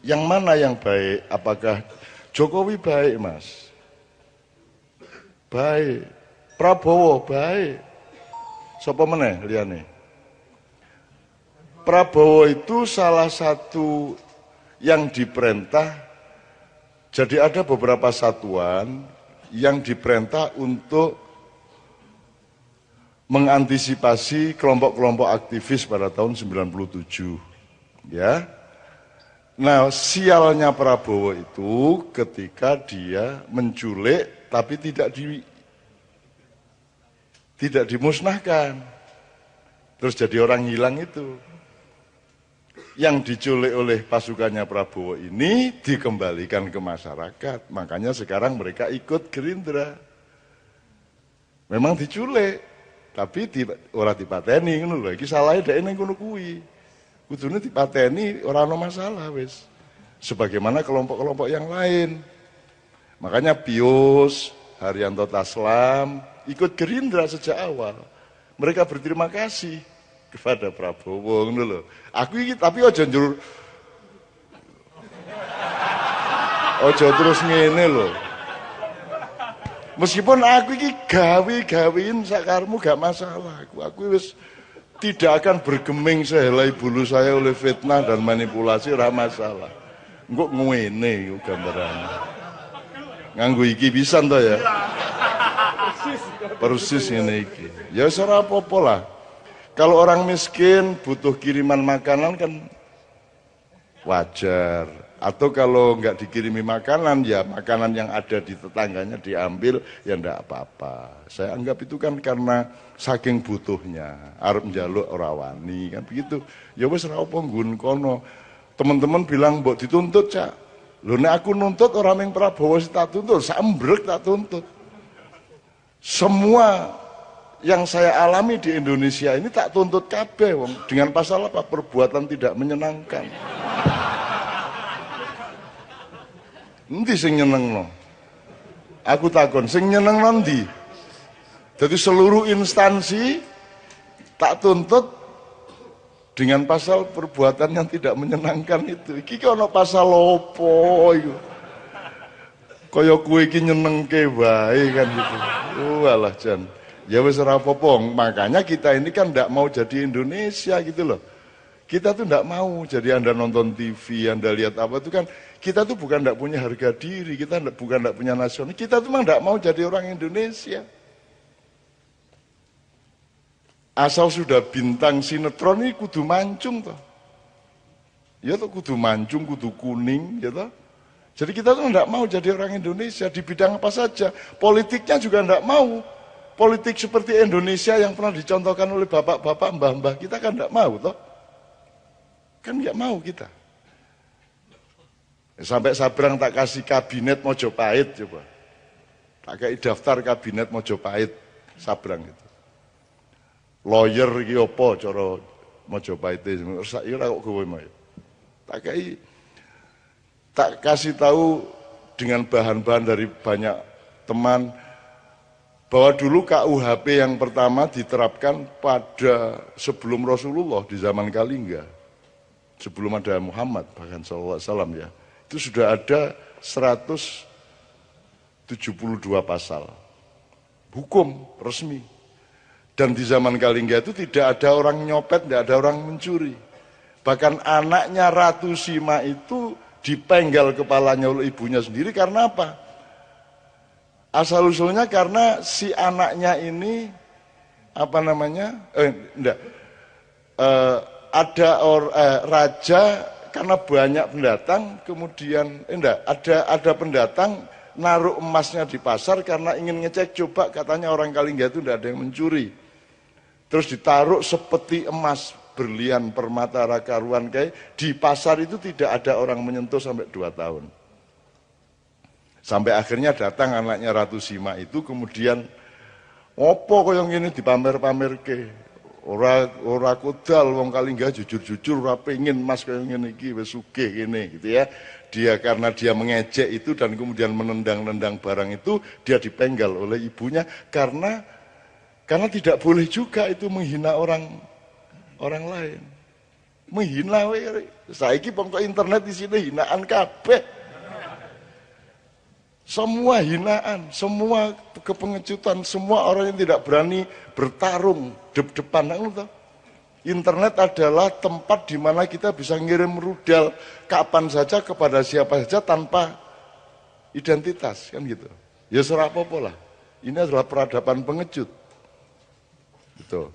Yang mana yang baik? Apakah Jokowi baik, Mas? Baik. Prabowo baik. Sapa meneh liyane? Prabowo itu salah satu yang diperintah, jadi ada beberapa satuan yang diperintah untuk mengantisipasi kelompok-kelompok aktivis pada tahun 97. Ya. Nah, sialnya Prabowo itu ketika dia menculik tapi tidak dimusnahkan. Terus jadi orang hilang itu. Yang diculik oleh pasukannya Prabowo ini dikembalikan ke masyarakat. Makanya sekarang mereka ikut Gerindra. Memang diculik, tapi ora dipateni ngono lho. Iki salahe dhek ning kono kuwi. Kudune dipateni ora ana masalah wis. Sebagaimana kelompok-kelompok yang lain. Makanya Pius, Haryanto Taslam ikut Gerindra sejak awal. Mereka berterima kasih kepada Prabowo ngono lho. Aku iki tapi aja njur aja terus ngene lho. Meskipun aku iki gawe-gawein sakarmu gak masalah. Aku wis tidak akan bergeming sehelai bulu saya oleh fitnah dan manipulasi, ora masalah. Engko ngene iku gambarane. Nganggo iki pisan to ya. Persis ngene iki. Ya wis ora apa-apa lah. Kalau orang miskin butuh kiriman makanan kan wajar. Atau kalau nggak dikirimi makanan, ya makanan yang ada di tetangganya diambil, ya ndak apa-apa. Saya anggap itu kan karena saking butuhnya, arep njaluk ora wani kan begitu. Ya wis ora apa nggon kono. Teman-teman bilang mbok dituntut, Cak. Lho nek aku nuntut ora ning Prabowo sing tak tuntut, sambrek tak tuntut. Semua yang saya alami di Indonesia ini tak tuntut kabeh wong dengan pasal apa? Perbuatan tidak menyenangkan. Endi sing nyenengno? Aku takon, sing nyenengno ndi? Jadi seluruh instansi tak tuntut dengan pasal perbuatan yang tidak menyenangkan itu. Iki ono pasal opo iku? Kaya kowe iki nyenengke wae kan gitu. Walah Jan. Ya wis ora apa-apa, makanya kita ini kan ndak mau jadi Indonesia gitu loh. Kita tuh ndak mau jadi Anda nonton TV, Anda lihat apa itu kan kita tuh bukan ndak punya harga diri, kita bukan ndak punya nasional, kita tuh memang ndak mau jadi orang Indonesia. Asal sudah bintang sinetron ini kudu mancung toh. Ya toh kudu mancung, kudu kuning, ya toh. Jadi kita tuh ndak mau jadi orang Indonesia di bidang apa saja. Politiknya juga ndak mau. Politik seperti Indonesia yang pernah dicontohkan oleh bapak-bapak, mbah-mbah kita kan ndak mau toh. Kan nggak mau kita. Sampai Sabrang tak kasih kabinet Mojopahit coba. Tak kasih daftar kabinet Mojopahit Sabrang itu. Lawyer iki apa cara Mojopahit itu. Saiki ora kok kowe mau. Tak kasih tahu dengan bahan-bahan dari banyak teman bahwa dulu KUHP yang pertama diterapkan pada sebelum Rasulullah di zaman Kalingga. Sebelum ada Muhammad bahkan SAW ya. Itu sudah ada 172 pasal hukum resmi. Dan di zaman Kalingga itu tidak ada orang nyopet, tidak ada orang mencuri. Bahkan anaknya Ratu Sima itu dipenggal kepalanya oleh ibunya sendiri karena apa? Asal-usulnya karena si anaknya ini apa namanya? Raja karena banyak pendatang, kemudian ada pendatang naruh emasnya di pasar karena ingin ngecek coba katanya orang Kalingga itu tidak ada yang mencuri. Terus ditaruh sepeti emas berlian permata rakaruan kayak di pasar itu tidak ada orang menyentuh sampai 2 tahun. Sampai akhirnya datang anaknya Ratu Sima itu kemudian opo kaya ngene dipamer-pamer ke. Ora kodal wong Kalingga jujur-jujur ora pengin emas kaya ngene iki wis sugih kene gitu ya. Dia karena dia mengejek itu dan kemudian menendang-nendang barang itu dia dipenggal oleh ibunya karena tidak boleh juga itu menghina orang lain. Menghina wae. Saiki pokok internet di sini hinaan kabeh. Semua hinaan, semua kepengecutan, semua orang yang tidak berani bertarung depan. Internet adalah tempat di mana kita bisa ngirim rudal kapan saja kepada siapa saja tanpa identitas, kan gitu. Ya serapopo lah. Ini adalah peradaban pengecut. Gitu.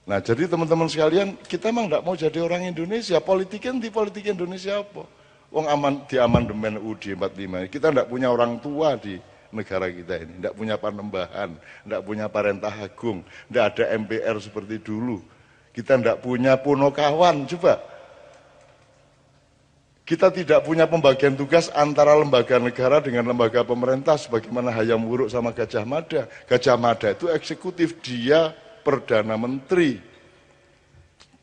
Nah, jadi teman-teman sekalian, kita emang tidak mau jadi orang Indonesia. Politikin di politik Indonesia apa? Wong aman di amandemen UUD 45. Kita tidak punya orang tua di negara kita ini, tidak punya panembahan, tidak punya parentah agung, tidak ada MPR seperti dulu. Kita tidak punya punokawan, coba. Kita tidak punya pembagian tugas antara lembaga negara dengan lembaga pemerintah sebagaimana Hayam Wuruk sama Gajah Mada. Gajah Mada itu eksekutif, dia Perdana Menteri.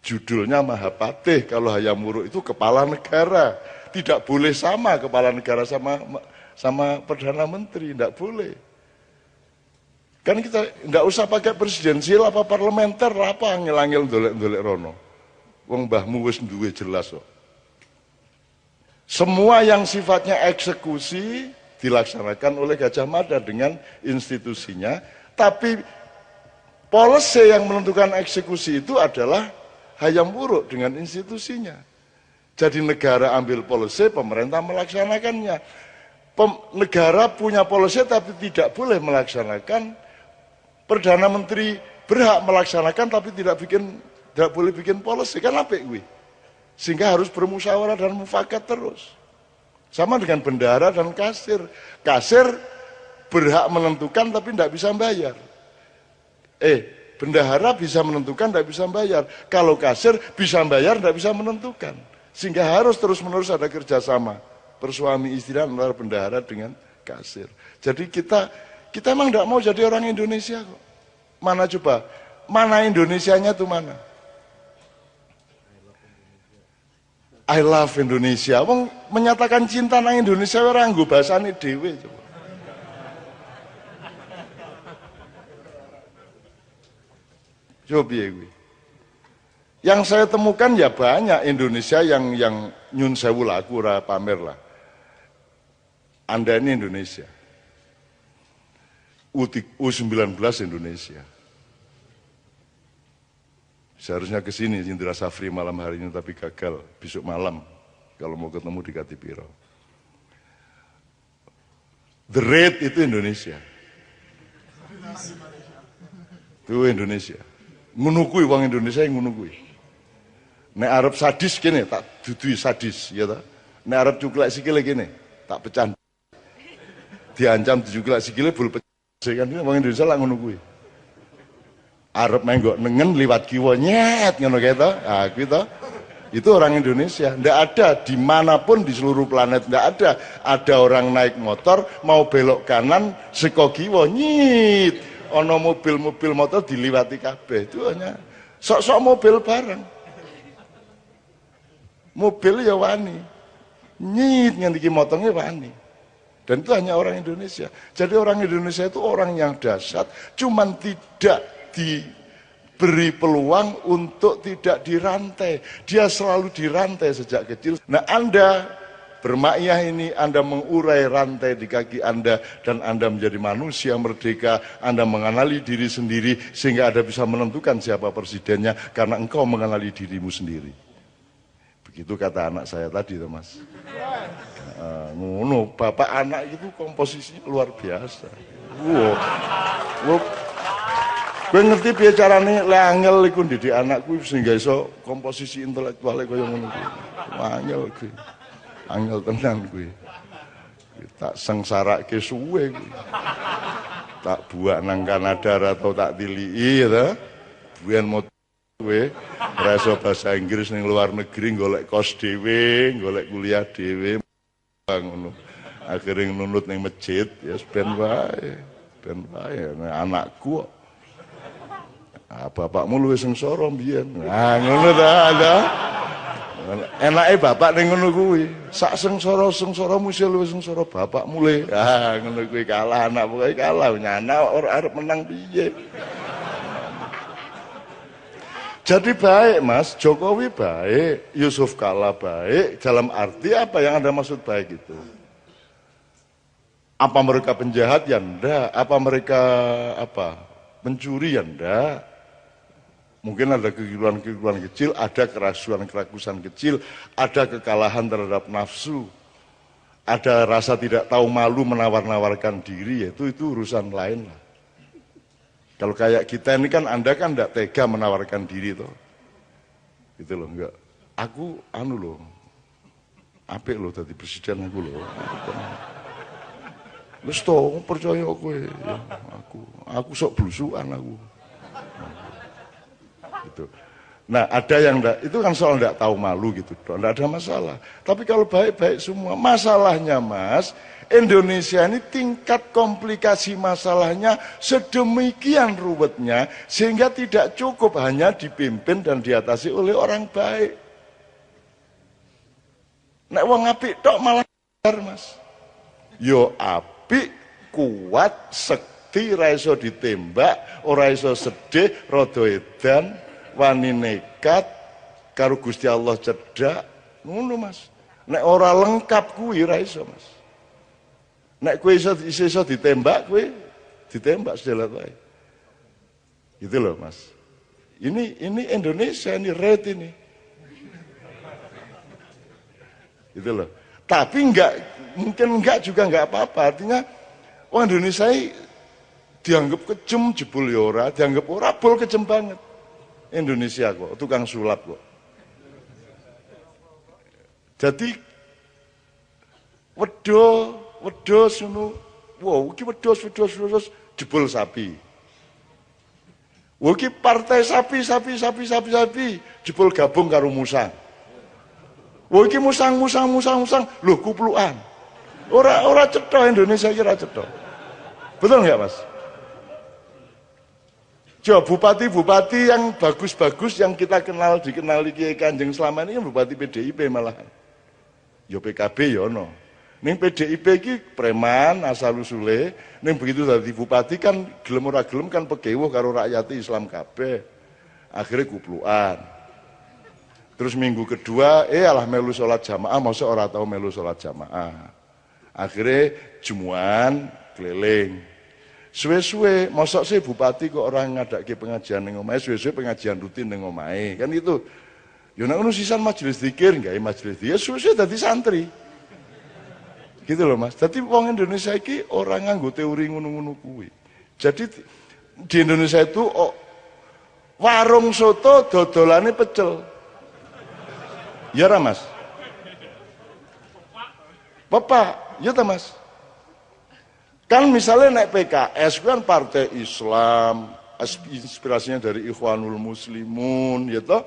Judulnya Mahapatih, kalau Hayam Wuruk itu kepala negara. Tidak boleh sama kepala negara sama Perdana Menteri, tidak boleh. Kan kita tidak usah pakai presidensial apa parlementer, apa angel-angel dolek-dolek rono. Wong mbahmu wis duwe jelas kok. Semua yang sifatnya eksekusi dilaksanakan oleh Gajah Mada dengan institusinya, tapi policy yang menentukan eksekusi itu adalah Hayam Wuruk dengan institusinya. Jadi negara ambil policy, pemerintah melaksanakannya. Negara punya policy tapi tidak boleh melaksanakan. Perdana Menteri berhak melaksanakan tapi tidak boleh bikin policy, kan apik kuwi. Sehingga harus bermusyawarah dan mufakat terus. Sama dengan bendahara dan kasir. Kasir berhak menentukan tapi tidak bisa bayar. Bendahara bisa menentukan tidak bisa bayar. Kalau kasir bisa bayar tidak bisa menentukan. Sehingga harus terus-menerus ada kerjasama bersuami istri antara bendahara dengan kasir. Jadi kita emang tidak mau jadi orang Indonesia kok. Mana coba? Mana Indonesianya tuh mana? I love Indonesia. Wong menyatakan cinta nang Indonesia ora nggo basane dhewe coba. Coba piye kuwi? Yang saya temukan ya banyak Indonesia yang nyun sewu laku ora pamer lah. Anda ini Indonesia. U19 Indonesia. Seharusnya ke sini Indra Safri malam hari ini tapi gagal besok malam kalau mau ketemu di Katipiro. The Red itu Indonesia. Itu Indonesia. Ngunukui uang Indonesia yang ngunukui. Nek Arab sadis gini, tak dudui sadis, ya tak? Nek Arab cuklek sikile gini, tak pecah. Diancam cuklek sikile bul pecah. Kan wong Indonesia lah ngono kuwi. Arab menggok nengen liwat kiwa nyet ngono kae to. Ah kuwi to. Itu orang Indonesia. Ndak ada dimanapun di seluruh planet, ndak ada. Ada orang naik motor mau belok kanan seko kiwa nyit. Ono mobil-mobil motor diliwati kabeh. Itu hanya sok-sok mobil bareng. Mobil ya wani, nyit nganti ki motongnya wani. Dan itu hanya orang Indonesia. Jadi orang Indonesia itu orang yang dahsyat, cuman tidak diberi peluang untuk tidak dirantai. Dia selalu dirantai sejak kecil. Nah, Anda bermakyah ini, Anda mengurai rantai di kaki Anda dan Anda menjadi manusia merdeka. Anda mengenali diri sendiri sehingga Anda bisa menentukan siapa presidennya karena engkau mengenali dirimu sendiri. Begitu kata anak saya tadi, Mas. Ngono, bapak anak itu komposisinya luar biasa. Wow. Gue ngerti piye carane angel iku ndidik anakku sehingga iso komposisi intelektuale kaya ngono kuwi. Angel kuwi. Angel tenan kuwi. Tak sengsarake suwe kuwi. Tak buak nang Kanada atau tak tiliki ya. Buan mau kowe rasa bahasa Inggris ning luar negeri golek kos dhewe, golek kuliah dhewe ngono. Akhire nunut ning masjid ya ben wae. Ben wae anakku kok. Bapakmu luwih sengsara mbiyen. Nah ngono ta. Enake bapak ning ngono kuwi. Sak sengsara-sengsaramu isih luwih sengsara bapakmu le. Ngono kuwi kalah anak pokoke kalah. Nyana ora arep menang piye. Jadi baik Mas, Jokowi baik, Yusuf Kala baik, dalam arti apa yang Anda maksud baik itu? Apa mereka penjahat? Ya enggak. Apa mereka mencuri? Ya enggak. Mungkin ada kekeliruan-kekeliruan kecil, ada keraguan-keragusan kecil, ada kekalahan terhadap nafsu, ada rasa tidak tahu malu menawar-nawarkan diri, itu urusan lain lah. Kalau kayak kita ini kan Anda kan enggak tega menawarkan diri toh. Gitu loh, enggak. Aku loh. Apik loh tadi presiden aku loh. Wis to percaya kowe ya, aku sok blusukan aku. Gitu. Nah, ada yang enggak, itu kan soal enggak tahu malu gitu, enggak ada masalah. Tapi kalau baik-baik semua, masalahnya Mas, Indonesia ini tingkat komplikasi masalahnya sedemikian ruwetnya sehingga tidak cukup hanya dipimpin dan diatasi oleh orang baik. Nek wong apik tok malah Mas. Yo apik, kuat, sekti, ra iso ditembak, ora iso sedih, rada edan, wani nekat, karo Gusti Allah cedhak, ngono Mas. Nek ora lengkap kuwi ra iso Mas. Nek kowe iso ditembak, kowe ditembak sedelat wae. Gitu loh Mas. Ini Indonesia, ini red ini. Gitu loh. Tapi mungkin juga enggak apa-apa. Artinya orang Indonesia dianggap kejem jebul ya ora, dianggap ora bol kejem banget. Indonesia kok, tukang sulap kok. Jadi wedhus ngono. Wow, iki wedhus jebol sapi. Wah, iki partai sapi jebol gabung karo musang. Wah, iki musang. Loh, kuplukan. Ora cetha Indonesia iki ora cetha. Betul enggak, Mas? Coba bupati-bupati yang bagus-bagus yang kita dikenali Kiai Kanjeng selama ini kan bupati PDIP malahan. Ya PKB ya ono. Ning PDIP iki preman asal usule, ning begitu dadi bupati kan gelem ora gelem kan pegewuh karo rakyat Islam kabeh. Akhirnya kuplukan. Terus minggu kedua alah melu salat jamaah, masa ora tau melu salat jamaah. Akhirnya jumuan keliling. Suwe-suwe mosok sih bupati kok orang ngadake pengajian ning omahe, suwe-suwe pengajian rutin ning omahe. Kan itu. Ya nek ngono sisan majelis zikir, gawe majelis zikir, suwe-suwe dadi santri. Gitu loh Mas. Jadi wong Indonesia iki orang nganggo teori ngono-ngono kuwi. Jadi di Indonesia itu warung soto dodolane pecel. Ya ra Mas? Bapak, ya ta Mas? Kan misalnya naik PKS kan partai Islam, inspirasinya dari Ikhwanul Muslimun, ya toh?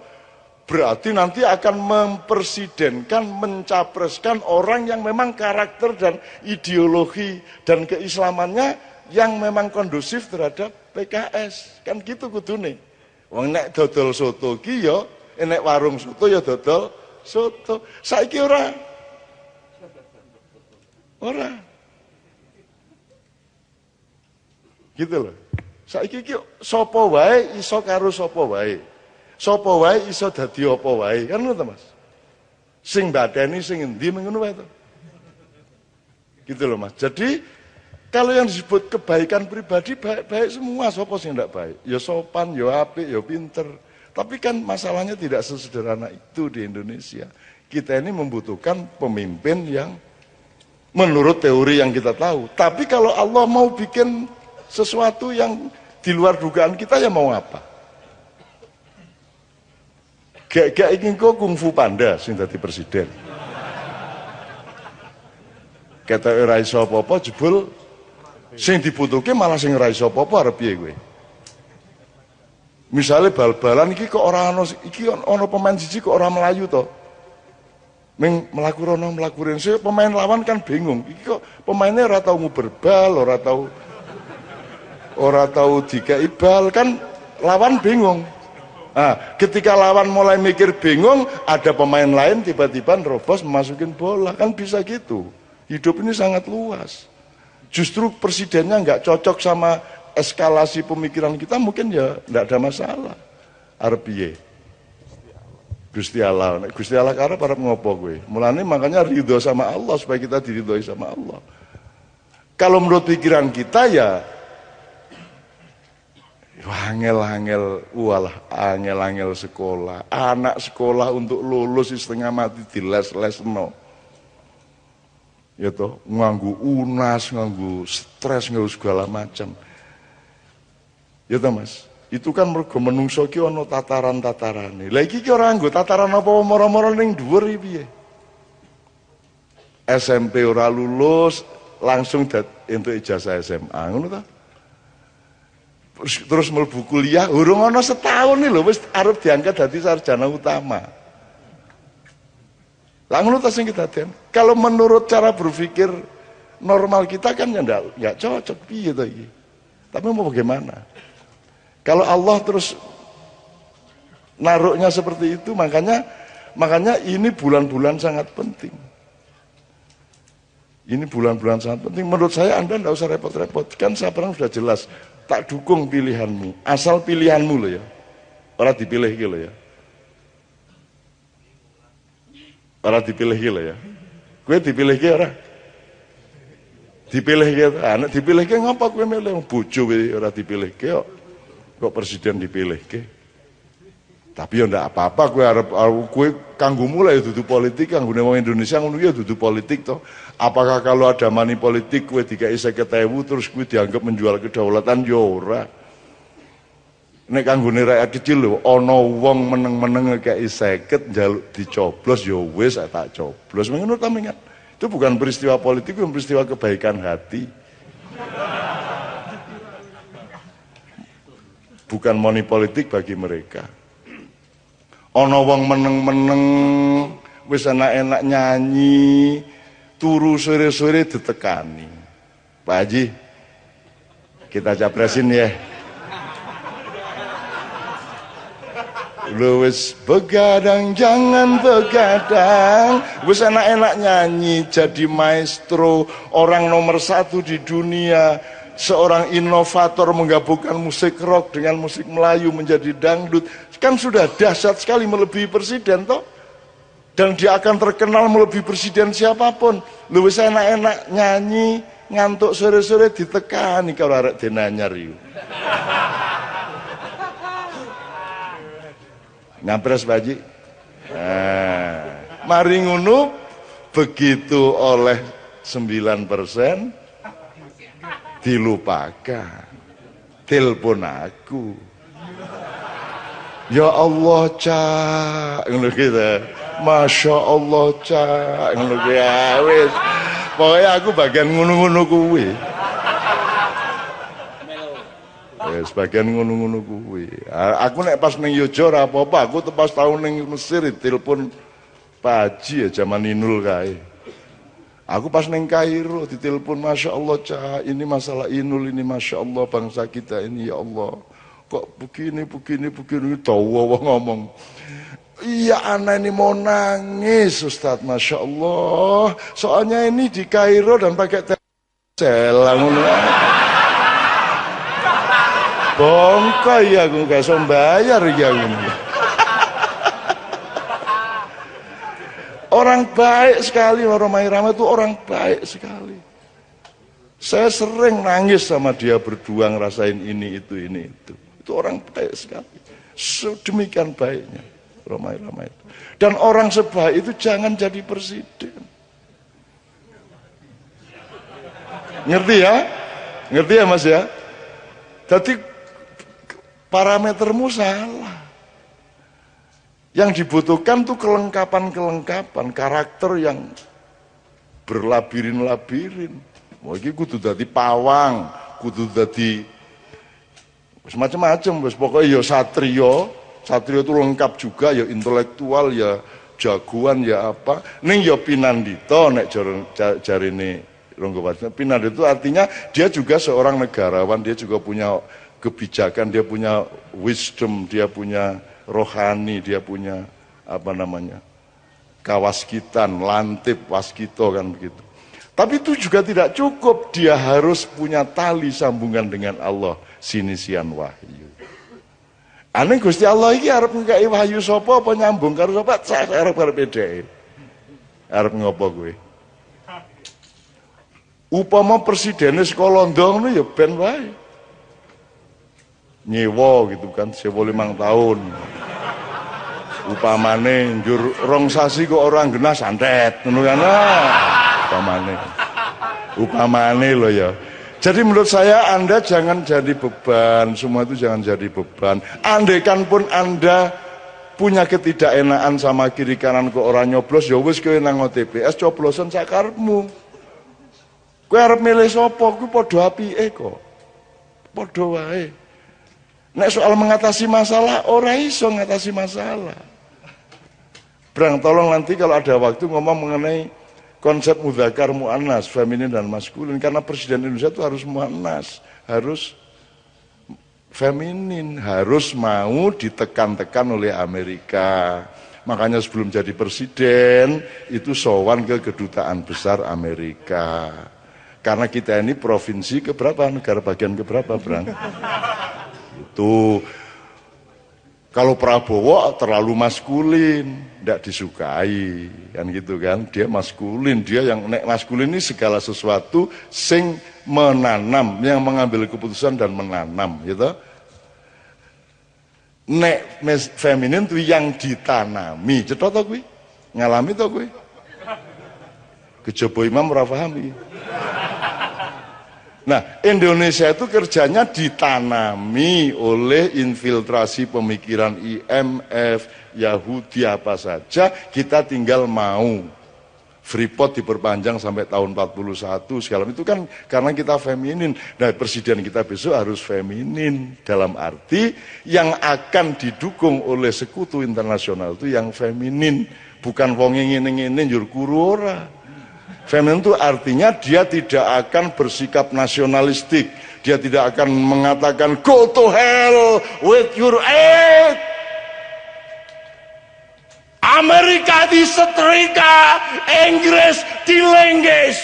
Berarti nanti akan mempresidenkan, mencapreskan orang yang memang karakter dan ideologi dan keislamannya yang memang kondusif terhadap PKS. Kan gitu kudune. Wong nek dodol soto ki ya, nek warung soto ya dodol soto. Saiki ora. Gitu loh. Saiki ki sapa wae iso karo sapa wae. Sapa wae iso dadi apa wae, kan ngono to Mas. Sing badani sing endi ngono wae to. Gitu loh Mas. Jadi kalau yang disebut kebaikan pribadi baik-baik semua, sapa sing ndak baik? Ya sopan, ya apik, ya pinter. Tapi kan masalahnya tidak sesederhana itu di Indonesia. Kita ini membutuhkan pemimpin yang menurut teori yang kita tahu. Tapi kalau Allah mau bikin sesuatu yang di luar dugaan kita, ya mau apa? Gak ingin kok kungfu panda sing dadi presiden. Kata ora iso apa-apa jebul sing dibutuhke malah sing ora iso apa-apa arep piye kowe. Misale bal-balan iki kok ora ana iki ana pemain siji kok ora melayu to. Ming mlaku rono mlaku rene pemain lawan kan bingung. Iki kok pemainnya ora tau nguber bal, ora tau dikai bal kan lawan bingung. Nah, ketika lawan mulai mikir bingung, ada pemain lain tiba-tiba nerobos memasukin bola, kan bisa gitu. Hidup ini sangat luas. Justru presidennya nggak cocok sama eskalasi pemikiran kita, mungkin ya nggak ada masalah. Arep piye? Gusti Allah. Gusti Allah karena para ngopo gue. Mulane makanya ridho sama Allah supaya kita diridhoi sama Allah. Kalau menurut pikiran kita ya angel-angel, walah angel-angel sekolah. Anak sekolah untuk lulus setengah mati diles-lesno. Ya toh, nganggu unas, nganggu stres, nganggu segala macam. Ya toh Mas. Itu kan mergo menungso ki ana tataran-tatarane. Lah iki ki ora nggo tataran apa moro-moro ning dhuwur iki piye? SMP ora lulus langsung entuk ijazah SMA ngono ta? Terus mlebu kuliah urung ana setahun nih lho wis arep diangkat dadi sarjana utama. Lah ngono ta sing kedaden. Kalau menurut cara berpikir normal kita kan ya enggak cocok piye to iki. Tapi mau bagaimana? Kalau Allah terus naruhnya seperti itu, makanya ini bulan-bulan sangat penting. Ini bulan-bulan sangat penting. Menurut saya Anda tidak usah repot-repot. Kan sekarang sudah jelas. Tak dukung pilihanmu. Asal pilihanmu loh ya. Orang dipilih gitu ya. Orang dipilih gitu ya. Gue dipilih gitu orang. Dipilih gitu. Anak dipilih gitu ngapa gue milih? Bojo orang dipilih gitu. Kok presiden dipilih ke? Tapi ya ndak apa-apa gue kanggo mulai dudu politik kanggone wong Indonesia ngono ya dudu politik toh. Apakah kalau ada money politik gue dikai 50.000 terus gue dianggap menjual kedaulatan ya ora. Nek kanggone rakyat kecil lho ana wong meneng-meneng ngekeki 50 njaluk dicoblos ya wis tak coblos. Ngono ta mengat. Itu bukan peristiwa politik, itu peristiwa kebaikan hati. Bukan money politik bagi mereka. Ana wong meneng-meneng wis enak-enak nyanyi, turu sore-sore ditekani. Pak Haji, kita capresin ya. Lu wis begadang jangan begadang, wis enak-enak nyanyi jadi maestro, orang nomor 1 di dunia. Seorang inovator menggabungkan musik rock dengan musik Melayu menjadi dangdut, kan sudah dahsyat sekali melebihi presiden toh, dan dia akan terkenal melebihi presiden siapapun. Lu wis enak-enak nyanyi ngantuk sore-sore ditekani kalau arek denanyar iku. Ngapres Pak Haji. Mari ngono begitu oleh 9% dilupakan. Telepon aku. Ya Allah Cak, ngono gitu. Masya Allah Cak, ngono ya wis. Pokoknya aku bagian ngono-ngono kuwi. Sebagian ngono-ngono kuwi. Aku nek pas ning Yojo ora apa-apa, aku pas tahun ning Mesir telepon Pak Haji ya zaman Inul kae. Aku pas neng Kairo ditelepon, Masya Allah Cak, ini masalah Inul ini, Masya Allah bangsa kita ini ya Allah. Kok begini, tahu wong ngomong. Iya anak ini mau nangis Ustadz, Masya Allah. Soalnya ini di Kairo dan pakai selang. Bongkok ya, aku gak sombayar ya. Orang baik sekali, Romai Rama itu orang baik sekali. Saya sering nangis sama dia berdua ngerasain ini itu. Itu orang baik sekali. Sedemikian baiknya Romai Rama itu. Dan orang sebaik itu jangan jadi presiden. Ngerti ya? Ngerti ya Mas ya? Jadi parametermu salah. Yang dibutuhkan tuh kelengkapan karakter yang berlabirin-labirin. Mau iki kudu dadi pawang, kudu dadi macam-macam wis pokoke ya satrio itu lengkap juga ya intelektual ya jagoan ya apa. Ning ya pinandita nek jarine Ronggowati. Pinandita itu artinya dia juga seorang negarawan, dia juga punya kebijakan, dia punya wisdom, dia punya rohani, dia punya kawaskitan, lantip, waskito kan begitu. Tapi itu juga tidak cukup, dia harus punya tali sambungan dengan Allah, sinisian wahyu. Aneh Gusti Allah iki arep ngkai wahyu sapa apa nyambung karo sapa? Saya arep dhek. Arep ngopo kowe? Upama presidennya sekolah londo ngono ya ben wae. Nyewa gitu kan, sewa 5 tahun. Upamane njur rong sasi kok orang genah santet ngono kan. Upamane lho ya. Jadi menurut saya Anda jangan jadi beban, semua itu jangan jadi beban. Andaikan pun Anda punya ketidakenaan sama kiri kanan kok orang nyoblos, ya wis kowe nang TPS coblosan sak karepmu. Kowe arep milih sapa, kuwi padha apike kok. Padha wae. Nek soal mengatasi masalah, ora iso ngatasi masalah. Brang, tolong nanti kalau ada waktu ngomong mengenai konsep mudzakkar muannas, feminin dan maskulin, karena presiden Indonesia itu harus muannas, harus feminin, harus mau ditekan-tekan oleh Amerika. Makanya sebelum jadi presiden itu sowan ke kedutaan besar Amerika. Karena kita ini provinsi keberapa, negara bagian keberapa, Brang? Itu kalau Prabowo terlalu maskulin, tidak disukai, kan gitu kan? Dia maskulin, dia yang nek maskulin ini segala sesuatu sing menanam, yang mengambil keputusan dan menanam, gitu. Nek feminin itu yang ditanami, cetok to kuwi? Ngalami to kuwi? Kejaba imam ora paham iki. Nah, Indonesia itu kerjanya ditanami oleh infiltrasi pemikiran IMF, Yahudi apa saja, kita tinggal mau. Freeport diperpanjang sampai tahun 41 segala itu kan karena kita feminin. Nah, presiden kita besok harus feminin dalam arti yang akan didukung oleh sekutu internasional itu yang feminin, bukan wong ngene-ngene njur kuru ora. Feminin itu artinya dia tidak akan bersikap nasionalistik, dia tidak akan mengatakan go to hell with your aid. Amerika disetrika, Inggris dilengges.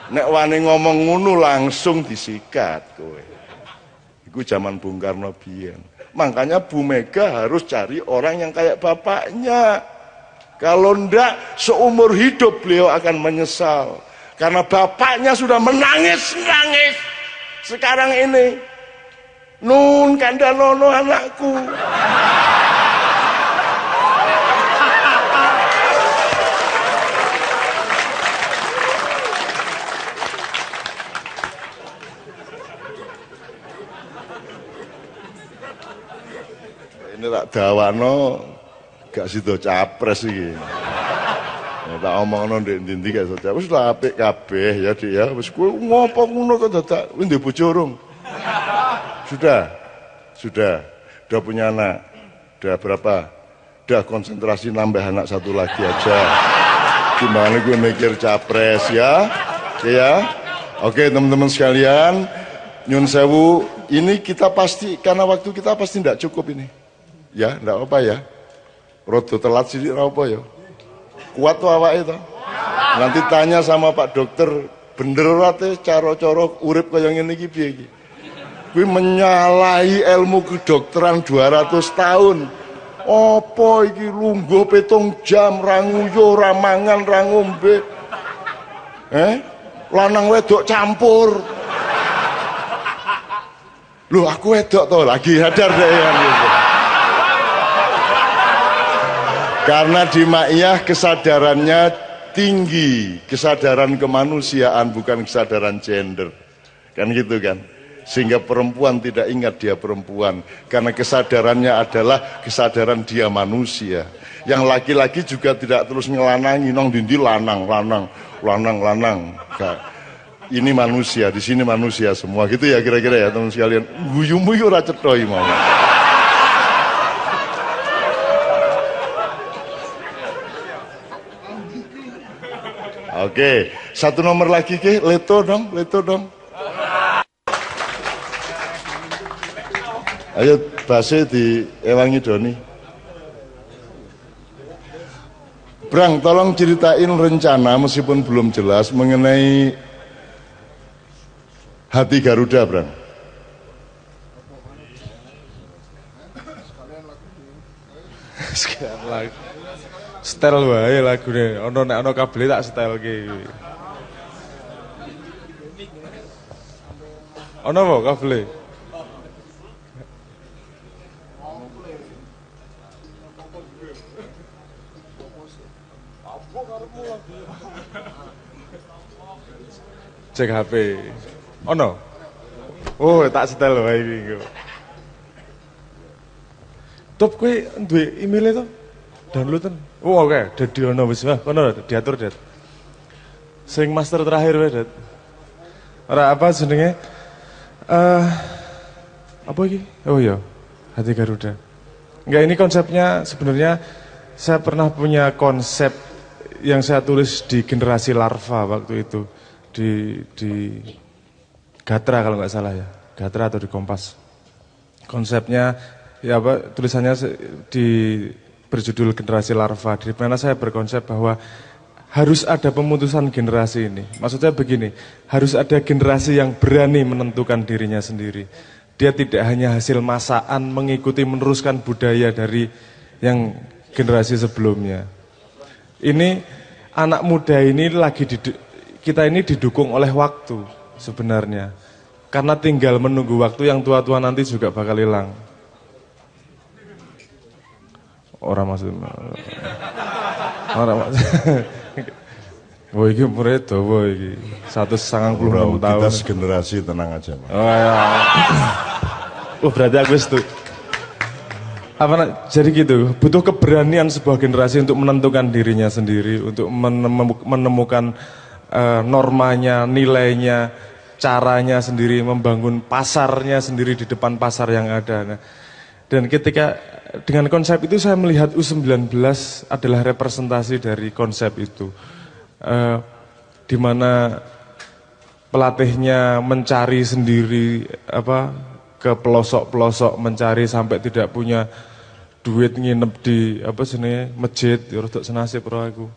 Nek wani ngomong ngono langsung disikat kowe. Iku zaman Bung Karno biyen. Makanya Bu Mega harus cari orang yang kayak bapaknya. Kalau ndak seumur hidup beliau akan menyesal. Karena bapaknya sudah menangis-nangis. Sekarang ini Nun Kandanono anakku. Ini tak dawano gak sido capres iki. Ya, tak omongno ndek-ndi gak sido capres wis lah apik kabeh ya Dik ya. Wis kowe ngopo ngono kok dadak kowe ndek bojo urung? Sudah. Udah punya anak. Udah berapa? Udah konsentrasi nambah anak satu lagi aja. Gimana gue mikir capres ya? Ya. Oke, teman-teman sekalian, nyun sewu, ini kita pasti karena waktu kita pasti tidak cukup ini. Ya, enggak apa ya. Rodo telat sih apa ya. Kuat tuh awake itu. Nanti tanya sama Pak Dokter, bener ora teh cara-cara urip kaya ngene iki piye iki? Kuwi menyalahi ilmu kedokteran 200 tahun. Apa iki lungguh 7 jam ra nguyu, ra mangan, ra ngombe. Lanang wedok campur. Loh aku wedok to lagi sadar deh kan gitu. Karena di Maiyah kesadarannya tinggi, kesadaran kemanusiaan bukan kesadaran gender. Kan gitu kan. Sehingga perempuan tidak ingat dia perempuan. Karena kesadarannya adalah kesadaran dia manusia. Yang laki-laki juga tidak terus ngelanangi, nong dindi lanang. Ini manusia, di sini manusia semua. Gitu ya kira-kira ya teman sekalian. Guyu-guyu ora cetoi mau. Oke, satu nomor lagi ke, Leto dong. Ayo base di ewangi Doni. Brang, tolong ceritain rencana meskipun belum jelas mengenai hati Garuda, Brang. Setel wae lagune. Ono nek ono kabel tak setelke iki. Ono apa kabel? Cek HP. Ono. Oh, tak setel wae iki. Top kowe duwe email to? Downloadan. Oh oke, dadi ono wis wah kono diatur, Det. Sing master terakhir wae, Det. Ora apa jenenge? Apa iki? Oh iya, Hati Garuda. Enggak, ini konsepnya sebenarnya saya pernah punya konsep yang saya tulis di Generasi Larva waktu itu di Gatra kalau nggak salah ya, Gatra atau di Kompas. Konsepnya ya apa tulisannya di berjudul Generasi Larva, di mana saya berkonsep bahwa harus ada pemutusan generasi ini. Maksudnya begini, harus ada generasi yang berani menentukan dirinya sendiri. Dia tidak hanya hasil masaan mengikuti meneruskan budaya dari yang generasi sebelumnya. Ini anak muda ini kita ini didukung oleh waktu sebenarnya. Karena tinggal menunggu waktu yang tua-tua nanti juga bakal hilang. Orang maksudnya. Wah, ini umurnya dawa ini 196 tahun. Kita segenerasi, tenang aja. Oh ya. Berarti aku itu. Jadi gitu, butuh keberanian sebuah generasi untuk menentukan dirinya sendiri, untuk menemukan normanya, nilainya, caranya sendiri, membangun pasarnya sendiri di depan pasar yang ada. Nah, dan ketika dengan konsep itu saya melihat U19 adalah representasi dari konsep itu. Di mana pelatihnya mencari sendiri ke pelosok-pelosok, mencari sampai tidak punya duit nginep di masjid, ya rodok senasib ora aku.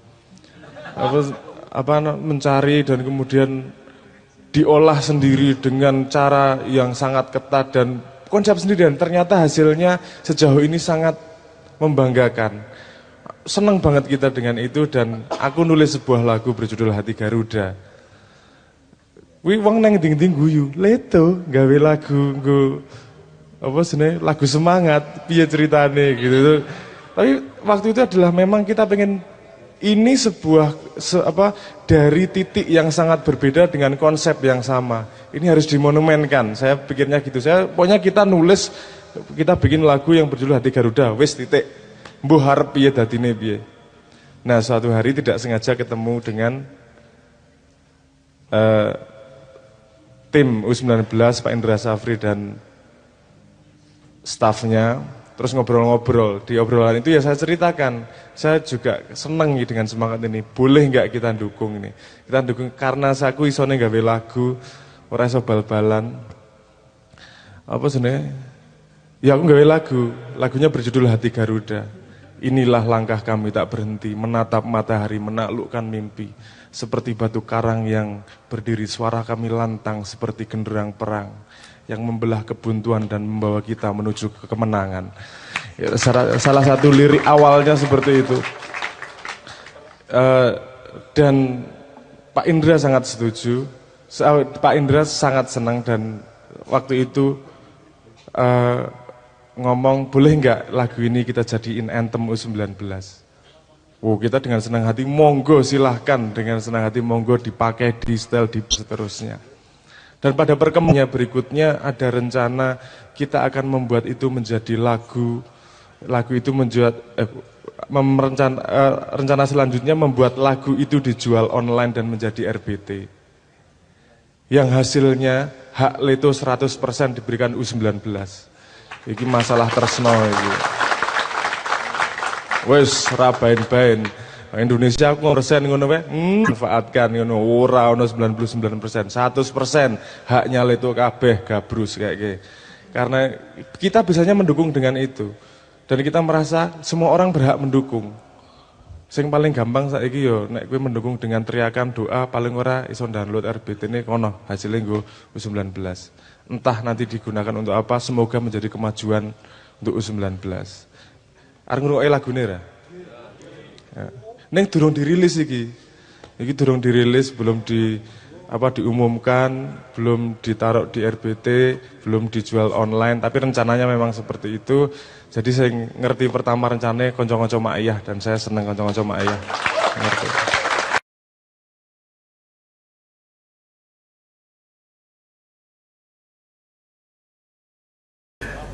Mencari dan kemudian diolah sendiri dengan cara yang sangat ketat dan konsep sendiri, dan ternyata hasilnya sejauh ini sangat membanggakan. Senang banget kita dengan itu, dan aku nulis sebuah lagu berjudul Hati Garuda. Wih, wong nang ding-ding guyu, leto gawe lagu lagu semangat, piye ceritane gitu. Tapi waktu itu adalah memang kita pengen ini dari titik yang sangat berbeda dengan konsep yang sama. Ini harus dimonumenkan. Saya pikirnya gitu. Pokoknya kita nulis, kita bikin lagu yang berjudul Hati Garuda. Wis titik. Mbuh harep piye dadine piye. Nah, suatu hari tidak sengaja ketemu dengan tim U19 Pak Indra Safri dan stafnya. Terus ngobrol-ngobrol, di obrolan itu ya saya ceritakan, saya juga seneng dengan semangat ini, boleh nggak kita dukung ini? Kita dukung karena aku isone gawe lagu, ora iso bal-balan. Apa sebenarnya? Ya aku gawe lagunya berjudul Hati Garuda. Inilah langkah kami tak berhenti, menatap matahari, menaklukkan mimpi. Seperti batu karang yang berdiri, suara kami lantang seperti genderang perang yang membelah kebuntuan dan membawa kita menuju ke kemenangan. Ya, salah satu lirik awalnya seperti itu. Dan Pak Indra sangat setuju, Pak Indra sangat senang, dan waktu itu ngomong, boleh nggak lagu ini kita jadiin anthem U19. Kita dengan senang hati, monggo silahkan, dengan senang hati monggo dipakai di setel di seterusnya. Dan pada perkembangannya berikutnya ada rencana kita akan membuat itu menjadi lagu itu rencana selanjutnya membuat lagu itu dijual online dan menjadi RBT. Yang hasilnya hak Leto 100% diberikan U19. Ini masalah tresno iki. Wes rabain-bain. Indonesia aku ngoresen ngono wae, manfaatkan ngono, ora ono 99%, 100% haknya Leto kabeh gabrus kayak gitu. Karena kita bisanya mendukung dengan itu. Dan kita merasa semua orang berhak mendukung. Sing paling gampang saiki yo nek kowe mendukung dengan teriakan doa, paling ora iso download RBT ini kono hasilnya nggo U19. Entah nanti digunakan untuk apa, semoga menjadi kemajuan untuk U19. Arep ngrungokke lagune ra? Ya. Ning durung dirilis iki. Iki durung dirilis, belum diumumkan, belum ditaruh di RBT, belum dijual online, tapi rencananya memang seperti itu. Jadi saya ngerti pertama rencananya konco-konco mak ayah, dan saya seneng konco-konco mak ayah. Ngerti.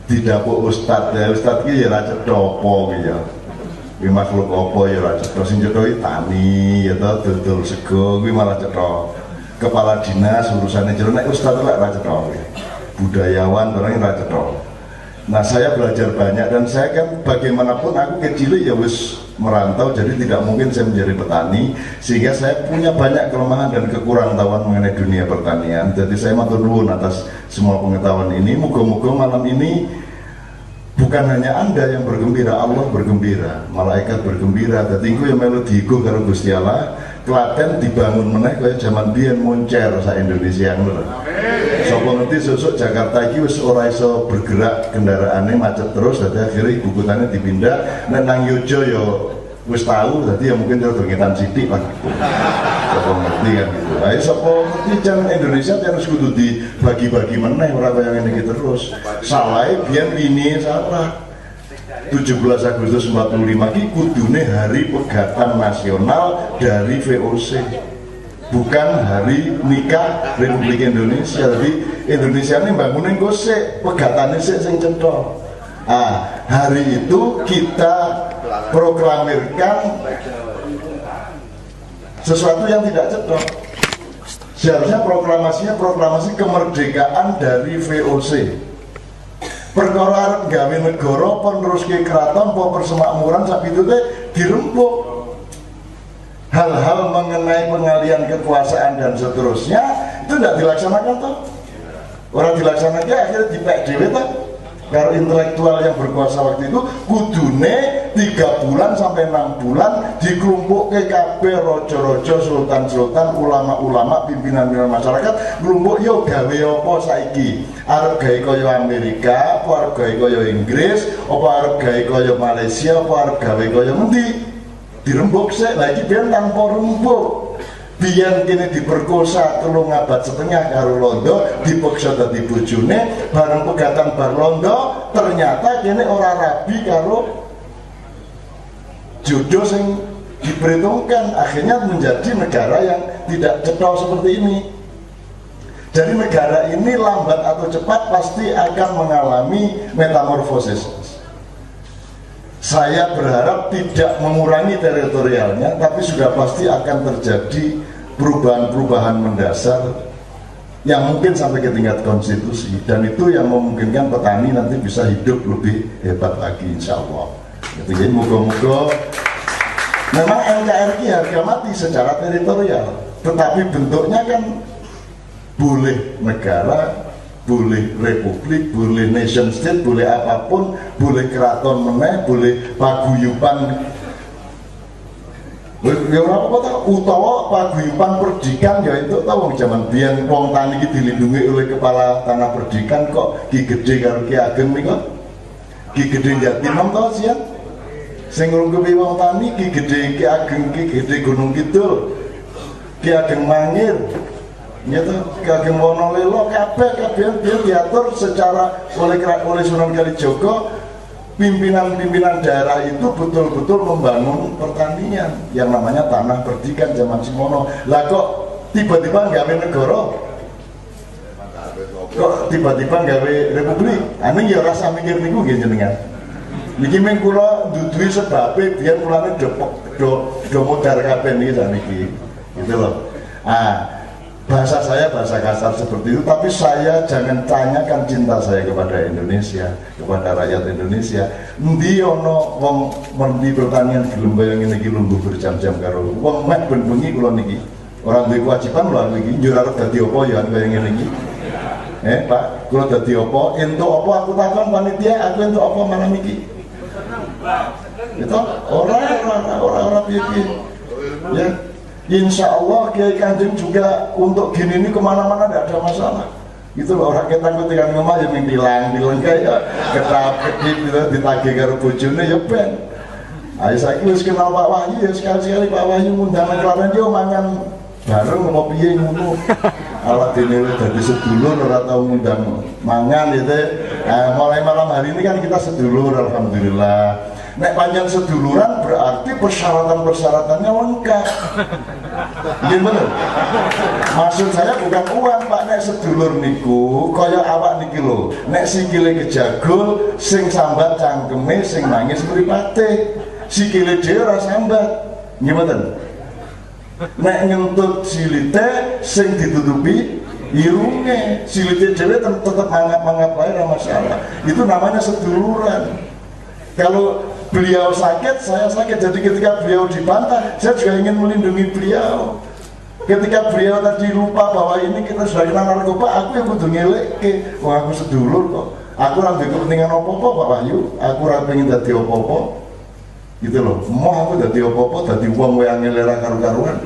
Tidak kok Ustadz ya, Ustadz ini ya raja dopo gitu ya. Ini makhluk apa ya raja dopo, sing cetha tani ya toh dodol sego, ini malah cetha kepala dinas urusannya jero nek Ustadz lah raja dopo. Budayawan orangnya raja dopo. Nah saya belajar banyak dan saya kan bagaimanapun aku kecil ya wis merantau, jadi tidak mungkin saya menjadi petani, sehingga saya punya banyak kelemahan dan kekurangtahuan mengenai dunia pertanian. Jadi saya matur nuwun atas semua pengetahuan ini. Moga-moga malam ini bukan hanya Anda yang bergembira, Allah bergembira, malaikat bergembira. Dadi iku yang melu diigo karo Gusti Allah, Klaten dibangun meneh kaya zaman biyen moncer sa Indonesia ngono. Sapa ngerti sesuk Jakarta iki wis ora iso bergerak, kendaraane macet terus, dadi akhirnya ibu kotane dipindah. Nek nang Yojo ya wis tahu, dadi ya mungkin terus ngetan sithik lah. Sapa ngerti kan gitu. Ayo sapa ngerti jan Indonesia harus kudu dibagi-bagi meneh, ora kaya ngene iki terus. Salahe biyen ini salah. 17 Agustus 45 ki kudune hari pegatan nasional dari VOC, bukan hari nikah Republik Indonesia. Jadi Indonesia ini bangunin gosek pegatannya sing cetha. Hari itu kita proklamirkan sesuatu yang tidak cetha. Seharusnya proklamasi kemerdekaan dari VOC. Perkara arep gawe negara peneruske keraton apa persemakmuran sapi itu dirempuk. Hal-hal mengenai pengalian kekuasaan dan seterusnya itu tidak dilaksanakan toh. Orang dilaksanakan akhirnya dipek dhewe toh. Karo intelektual yang berkuasa waktu itu kudune 3 bulan sampai 6 bulan dikelompok ke kabeh rojo-rojo, sultan-sultan, ulama-ulama, pimpinan-pimpinan masyarakat kelompok yo gawe apa saiki? Arep gawe kaya Amerika, apa arep gawe kaya Inggris, apa arep gawe kaya Malaysia, apa arep gawe kaya endi? Dirembuk sik, lah iki ben tanpa rembuk. Biyen kene diperkosa 3 abad setengah karo Londo, dipaksa dadi bojone, bareng pegatan bar Londo, ternyata kene ora rabi karo jodoh sing diperhitungkan, akhirnya menjadi negara yang tidak cetha seperti ini. Jadi negara ini lambat atau cepat pasti akan mengalami metamorfosis. Saya berharap tidak mengurangi teritorialnya, tapi sudah pasti akan terjadi perubahan-perubahan mendasar yang mungkin sampai ke tingkat konstitusi, dan itu yang memungkinkan petani nanti bisa hidup lebih hebat lagi insya Allah. Jadi moga-moga memang NKRI harga mati secara teritorial, tetapi bentuknya kan boleh negara, boleh republik, boleh nation state, boleh apapun, boleh keraton meneh, boleh paguyuban. Ya ora apa ta, utawa paguyuban perdikan ya itu tahu zaman biyen wong tani iki dilindungi oleh kepala tanah perdikan kok Ki Gede karo Ki Ageng niku. Ki Gede Jatinam to sian. Sing ngrungkepi wong tani Ki Gede Ki Ageng, Ki Gede Gunung Kidul, Ki Ageng Mangir. Gitu, Ki Wonolelo kabeh diatur secara oleh Sunan Kalijaga. Pimpinan-pimpinan daerah itu betul-betul membangun pertanian yang namanya tanah perdikan zaman Simono. Lah kok tiba-tiba gawe negara, kok tiba-tiba gawe republik? Ane ya rasa mikir niku nggih jenengan. Niki men kula duduhi sebabe biyen mulane do modar kabeh niki saniki. Gitu loh. Bahasa saya bahasa kasar seperti itu, tapi saya jangan tanyakan cinta saya kepada Indonesia, kepada rakyat Indonesia. Endi ana wong merdi pertanian gelem kaya ngene iki lungguh berjam-jam karo wong mek ben bengi kula niki. Ora duwe kewajiban lho iki njur arep dadi apa ya kaya ngene iki. Pak, kula dadi apa? Entuk apa aku takon panitia, aku entuk apa malam iki? Itu orang piye-piye. Ya. Insya Allah Kiai Kanjeng juga untuk gini ini kemana-mana tidak ada masalah. Itu loh orang kita ketika ngomong ya bilang kayak ketap ketip gitu ditagih karo bojone ya ben. Ayo saya wis kenal Pak Wahyu ya, sekali-sekali Pak Wahyu ngundang nang Klaten yo mangan bareng ngono piye ngono. Awak dene dadi sedulur ora tau ngundang mangan gitu. Mulai malam hari ini kan kita sedulur alhamdulillah. Nek panjang seduluran berarti persyaratan-persyaratannya lengkap. Iya bener. Maksud saya bukan uang Pak, nek sedulur niku kaya awak niki lho. Nek sikile kejagul, sing sambat cangkeme, sing nangis mripate. Sikile dhewe ora sambat. Nggih mboten? Nek ngentut silite sing ditutupi irunge, silite dhewe tetep mangap-mangap wae ora masalah. Itu namanya seduluran. Kalau beliau sakit, saya sakit. Jadi ketika beliau dibantah, saya juga ingin melindungi beliau. Ketika beliau tadi lupa bahwa ini kita sudah kena narkoba, aku yang kudu ngeleke. Wah, aku sedulur kok. Aku ora duwe kepentingan apa-apa Pak Wahyu. Aku ora pengen dadi apa-apa. Gitu loh. Mau aku dadi apa-apa, dadi wong yang ngelera karu-karuan.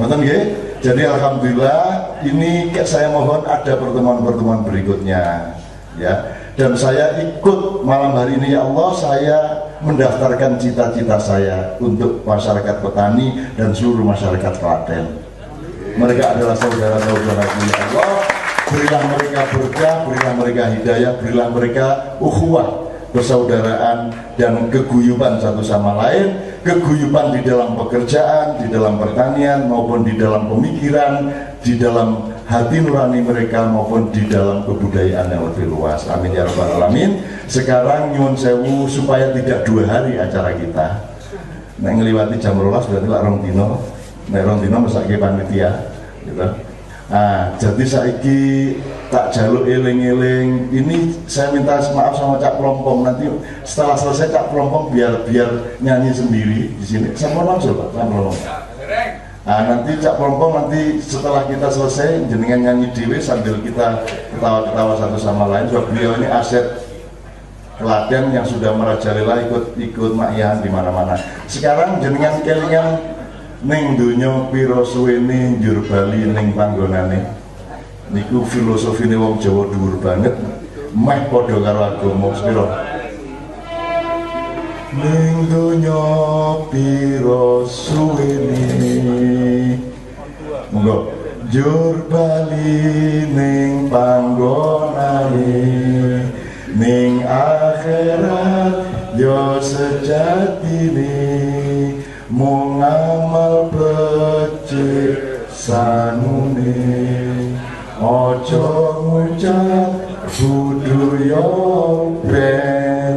Ngoten nggih? Jadi alhamdulillah ini saya mohon ada pertemuan-pertemuan berikutnya. Ya. Dan saya ikut malam hari ini ya Allah, saya mendaftarkan cita-cita saya untuk masyarakat petani dan seluruh masyarakat Klaten. Mereka adalah saudara-saudara ya Allah. Berilah mereka berkah, berilah mereka hidayah, berilah mereka ukhuwah, persaudaraan dan keguyuban satu sama lain, keguyuban di dalam pekerjaan, di dalam pertanian maupun di dalam pemikiran, di dalam hati nurani mereka maupun di dalam kebudayaan yang lebih luas. Amin ya rabbal alamin. Sekarang nyuwun sewu supaya tidak 2 hari acara kita. Nek ngliwati jam 12 berarti lak rong dino. Nek rong dino mesake panitia, gitu. Jadi saiki tak jaluk eling-eling. Ini saya minta maaf sama Cak Plompong, nanti setelah selesai Cak Plompong biar nyanyi sendiri di sini. Sama langsung Pak, sama nanti Cak Plompong nanti setelah kita selesai jenengan nyanyi dewe sambil kita ketawa-ketawa satu sama lain. Sebab beliau ini aset Klaten yang sudah merajalela ikut makyahan di mana-mana. Sekarang jenengan kelingan ning donya pira suwene njur bali ning panggonane. Niku filosofine wong Jawa dhuwur banget. Meh padha karo agama pira. Ning donya pira suwene monggo njur bali ning panggonane, ning akhirat yo sejatine mung amal becik sanune. Ojo ngucap budaya ben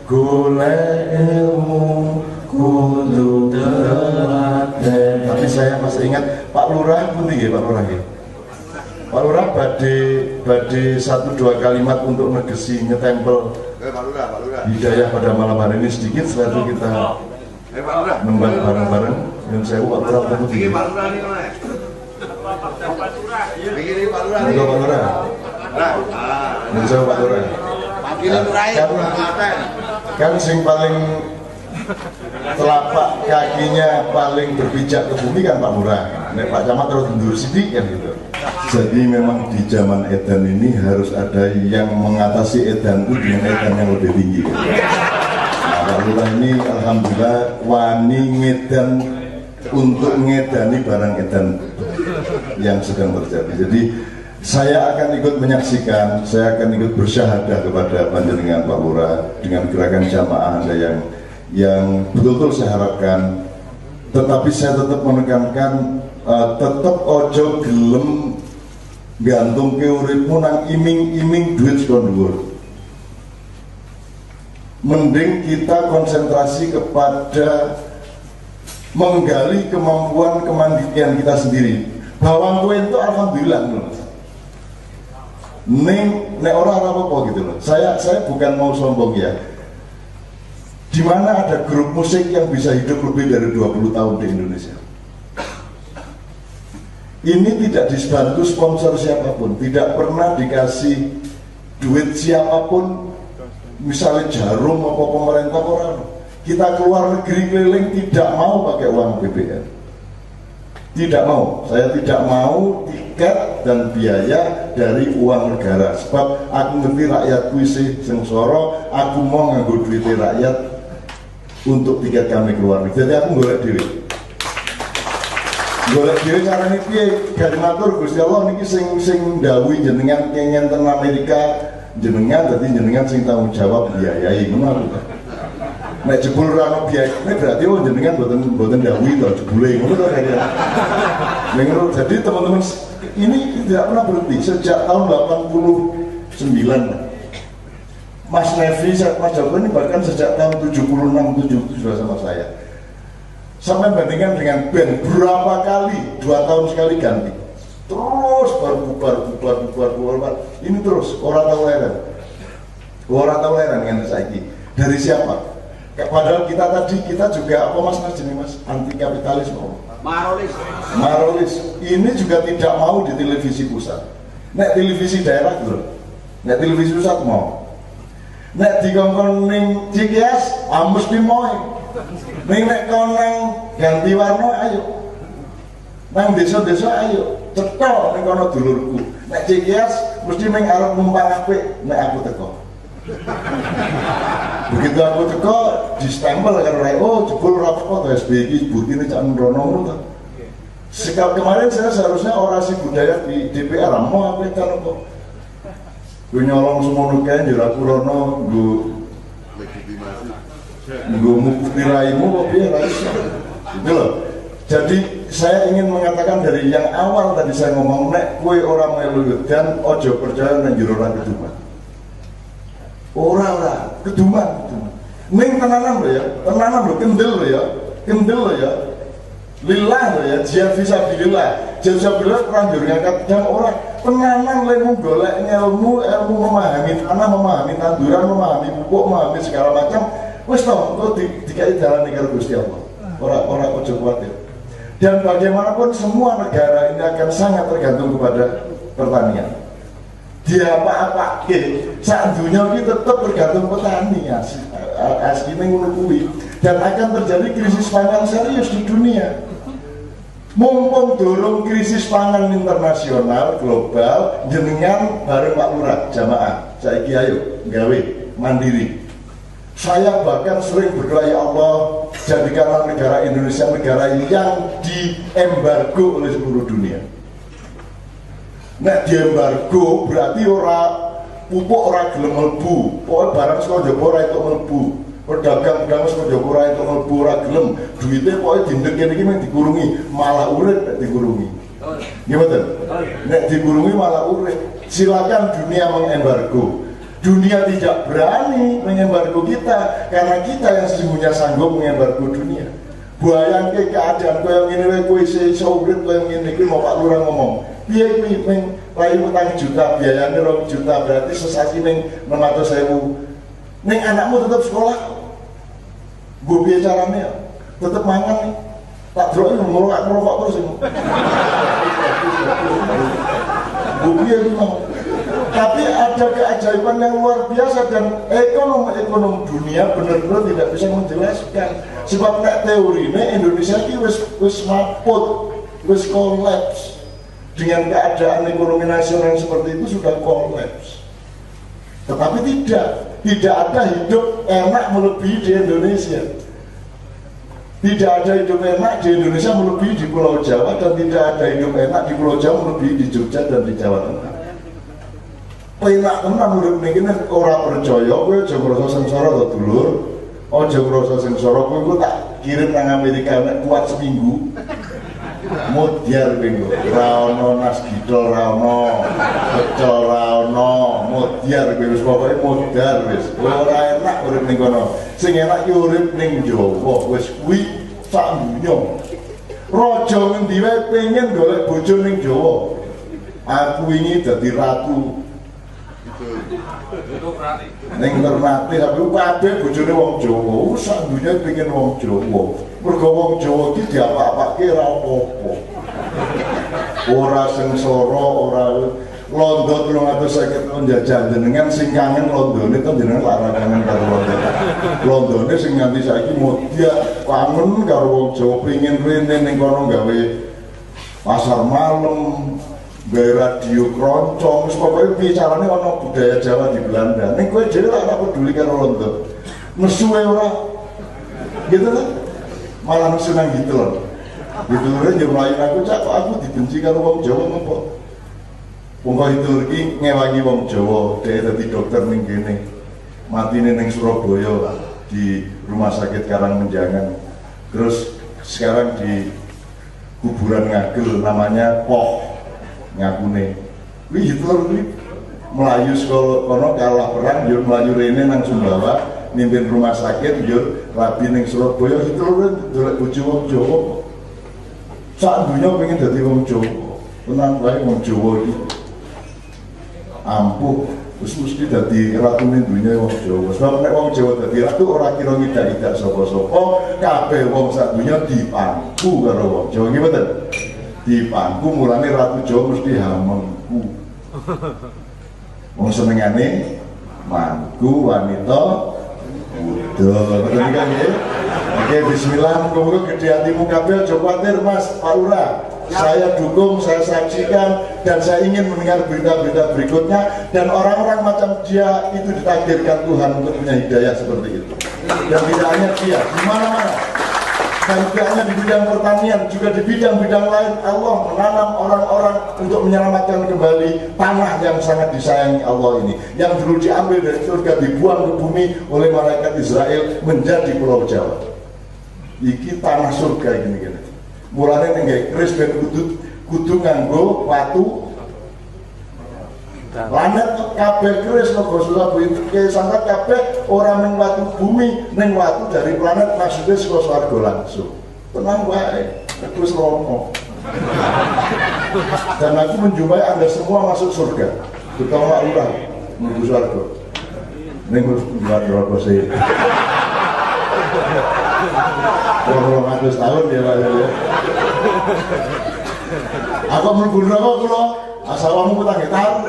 golek ilmu kudu telaten. Tapi saya masih ingat Pak Lurah pun ya Pak Lurah ya. Pak Lurah badhe 1-2 kalimat untuk negesi nyetempel Pak Lurah. hidayah pada malam hari ini sedikit. Setelah itu kita membuat bareng-bareng. Yang saya Pak Lurah pun begini. Pak Lurah ini mana? Begini Pak Lurah. Monggo Pak Lurah. Yang saya Pak Lurah. Begini Lurah. Kan sing paling telapak kakinya paling berpijak ke bumi kan Pak Lurah. Nek Pak Camat terus mundur sidik kan gitu. Jadi memang di zaman edan ini harus ada yang mengatasi edan itu dengan edan yang lebih tinggi. Nah, Pak Lurah ini alhamdulillah wani ngedan untuk ngedani barang edan yang sedang terjadi. Jadi saya akan ikut menyaksikan, saya akan ikut bersyahadah kepada panjenengan Pak Lurah dengan gerakan jamaah Anda yang betul-betul saya harapkan. Tetapi saya tetap menekankan, tetap ojo gelem gantung ke uripmu nang iming-iming duit sekondur. Mending kita konsentrasi kepada menggali kemampuan kemandirian kita sendiri. Bawang kue itu alhamdulillah loh. Nek orang apa gitu loh. Saya bukan mau sombong ya. Di mana ada grup musik yang bisa hidup lebih dari 20 tahun di Indonesia. Ini tidak dibantu sponsor siapapun, tidak pernah dikasih duit siapapun, misalnya Jarum apa pemerintah orang. Kita keluar negeri keliling tidak mau pakai uang BPN. Tidak mau, saya tidak mau tiket dan biaya dari uang negara. Sebab aku ngerti rakyatku sing soro, aku mau nganggo duit rakyat untuk tiket kami ke luar negeri. Jadi aku golek dhewe. Golek dhewe carane piye? Gak matur Gusti Allah niki sing dawuhi jenengan kenging ten Amerika jenengan dadi jenengan sing tanggung jawab biayai ngono aku. Nek jebul ora ono biaya, berarti jenengan mboten dawuhi to jebule ngono to kaya. Menurut jadi teman-teman ini tidak pernah berhenti sejak tahun 89. Mas Nevi, Mas Joko ini bahkan sejak tahun 76 sudah sama saya. Sampai bandingkan dengan band berapa kali 2 tahun sekali ganti. Terus bubar. Ini terus orang tahu leran dengan saiki. Dari siapa? Padahal kita juga apa Mas jenis Mas anti kapitalisme. Marolis. Ini juga tidak mau di televisi pusat. Nek televisi daerah dulu. Nek televisi pusat mau. Nek dikongkon ning CGS mesti mau. Nek koneng ganti warna ayo. Nang desa-desa ayo. Cetok ning kono dulurku. Nek CGS mesti ning arep numpang apik nek aku teko. Begitu aku teko di stempel karo jebul ora apa-apa SBY iki bukine cak Rono ngono. Sekal kemarin saya seharusnya orasi budaya di DPR mau apa kan kok. Gue nyolong semua nuken juraku Rono gue mukti raimu kok biar raisa gitu loh. Jadi saya ingin mengatakan dari yang awal tadi saya ngomong nek kue orang melu dan ojo percaya nang jero ora keduman. Ora keduman. Ning tenanan lho ya, kendel lho ya. Lillah lho ya, jihad fisabilillah. Jihad fisabilillah pranjur ngangkat jam orang tenanan lemu golek ilmu memahami tanah, memahami tanduran, memahami pupuk, memahami segala macam. Wis to, kok dikai jalan karo Gusti Allah. Ora ojo kuwatir. Dan bagaimanapun semua negara ini akan sangat tergantung kepada pertanian. Dia apa-apa, saat dunia ini tetap tergantung petani aslinya ngono kuwi. Dan akan terjadi krisis pangan serius di dunia. Mumpung dorong krisis pangan internasional global, jenengan bareng Pak Lurah jamaah. Saiki ayo gawe mandiri. Saya bahkan sering berdoa, ya Allah, jadikanlah negara Indonesia negara yang diembargo oleh seluruh dunia. Nek diembargo berarti pupuk ora gelem mlebu, pokoke barang saka Jawa ora itu mlebu. Pedagang saka Jawa ora itu mlebu ora gelem, duwite pokoke dindek kene iki mung dikurungi, malah urip nek dikurungi. Nggih mboten? Nek dikurungi malah urip. Silakan dunia mengembargo. Dunia tidak berani mengembargo kita karena kita yang sesungguhnya sanggup mengembargo dunia. Bayangke keadaan koyo ngene wae kowe iso urip koyo ngene iki mau Pak Lurah ngomong. Piye kuwi ning layu utang juta biayane 2 juta berarti sesasi ning 600.000. Ning anakmu tetap sekolah. Gue piye carane ya? Tetap mangan nih. Tak droke ngerokok terus. Gue piye mau. Tapi ada keajaiban yang luar biasa dan ekonomi dunia benar-benar tidak bisa menjelaskan. Sebab nek teorine Indonesia ini wis maput, wis kolaps. Dengan keadaan ekonomi nasional seperti itu sudah kolaps. Tetapi tidak ada hidup enak melebihi di Indonesia. Tidak ada hidup enak di Indonesia melebihi di Pulau Jawa dan tidak ada hidup enak di Pulau Jawa melebihi di Jogja dan di Jawa Tengah. Penak tenan urip niki nek ora percaya kowe aja ngrasa sengsara to dulur. Aja ngrasa sengsara kowe tak kirim nang Amerika nek kuat seminggu. Modiar bingo. Ora ono nas gidol ora ono. Becol ora ono. Modiar kowe wis pokoke modar wis. Ora enak urip ning kono. Sing enak ki urip ning Jawa wis kuwi sak dunya. Raja ngendi wae pengen golek bojo ning Jawa. Aku ini dadi ratu. Ning Ternate tapi kabeh bojone wong Jawa, sak dunya pengen wong Jawa. Mergo wong Jawa iki diapa-apake ora apa-apa. Ora sengsara, ora Londo 350 penjajah jenengan sing kangen Londone to jenengan lara kangen karo London. Londone sing nganti saiki modya kangen karo wong Jawa pengen rene ning kono gawe pasar malam. Gaya radio keroncong, pokoknya bicaranya ada budaya Jawa di Belanda. Nih gue jadi lah peduli karo Londo. Nesuwe ora. gitu kan? Malah senang gitu loh. Hitler yo mlayu aku cak kok aku dibenci karo wong Jawa ngopo. Wong Hitler iki ngewangi wong Jawa, dhek dadi dokter ning kene. Matine ning Surabaya di rumah sakit Karangmenjangan. Terus sekarang di kuburan Ngagel namanya Poh ngakune. Kuwi Hitler kuwi melayu sekolah kono kalah perang yo melayu rene nang Sumbawa mimpin rumah sakit yo rabi ning Surabaya. Hitler dolek bojo wong Jawa. Sak dunya pengen dadi wong Jawa. Tenan wae wong Jawa iki. Ampuh wis mesti dadi ratune dunya wong Jawa. Sebab nek wong Jawa dadi ratu ora kira ngidak-idak sapa-sapa, kabeh wong sak dunya dipangku karo wong Jawa. Nggih mboten? Dipangku mulane ratu Jawa mesti hamengku. Wong senengane mangku wanita muda. Betul kan nggih? Oke, bismillah, muga-muga gede hatimu kabeh, aja kuwatir Mas, Pak Lurah. Saya dukung, saya saksikan, dan saya ingin mendengar berita-berita berikutnya, dan orang-orang macam dia itu ditakdirkan Tuhan untuk punya hidayah seperti itu. Dan tidak hanya dia, di mana-mana. Dan tidak hanya di bidang pertanian, juga di bidang-bidang lain Allah menanam orang-orang untuk menyelamatkan kembali tanah yang sangat disayangi Allah ini, yang dulu diambil dari surga, dibuang ke bumi oleh malaikat Israel menjadi Pulau Jawa. Iki tanah surga gini-gini. Mulane ning keris ben kudu nganggo watu. Planet kabeh keris kok susah buke sangat kabeh ora ning watu bumi, ning watu dari planet maksudnya saka swarga langsung. Tenang wae, wis rono. Dan aku menjumpai Anda semua masuk surga. Terutama Lurah menuju swarga. Ning buat roko sih. Kalau 200 tahun ya Pak ya. Aku mlebu neraka kula, asalamu utang gitar.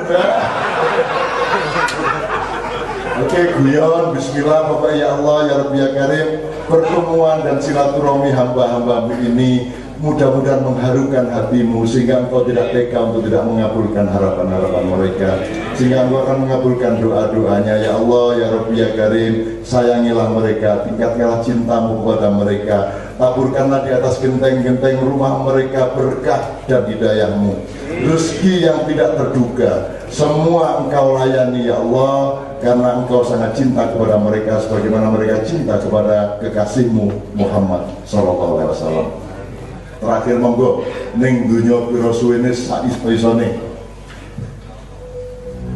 Oke, guyon, bismillah, Bapak ya Allah, ya Rabbi ya Karim. Pertemuan dan silaturahmi hamba-hambamu ini mudah-mudahan mengharukan hatimu sehingga engkau tidak tega untuk tidak mengabulkan harapan-harapan mereka, sehingga engkau akan mengabulkan doa-doanya. Ya Allah, ya Rabbi ya Karim, sayangilah mereka, tingkatkanlah cintamu kepada mereka, taburkanlah di atas genteng-genteng rumah mereka berkah dan hidayahmu, rezeki yang tidak terduga, semua engkau layani ya Allah, karena engkau sangat cinta kepada mereka sebagaimana mereka cinta kepada kekasihmu Muhammad sallallahu alaihi wasallam. Terakhir monggo ning dunya pira suwene sak isone.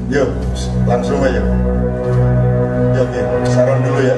Yuk, langsung aja. Yuk, saran dulu ya.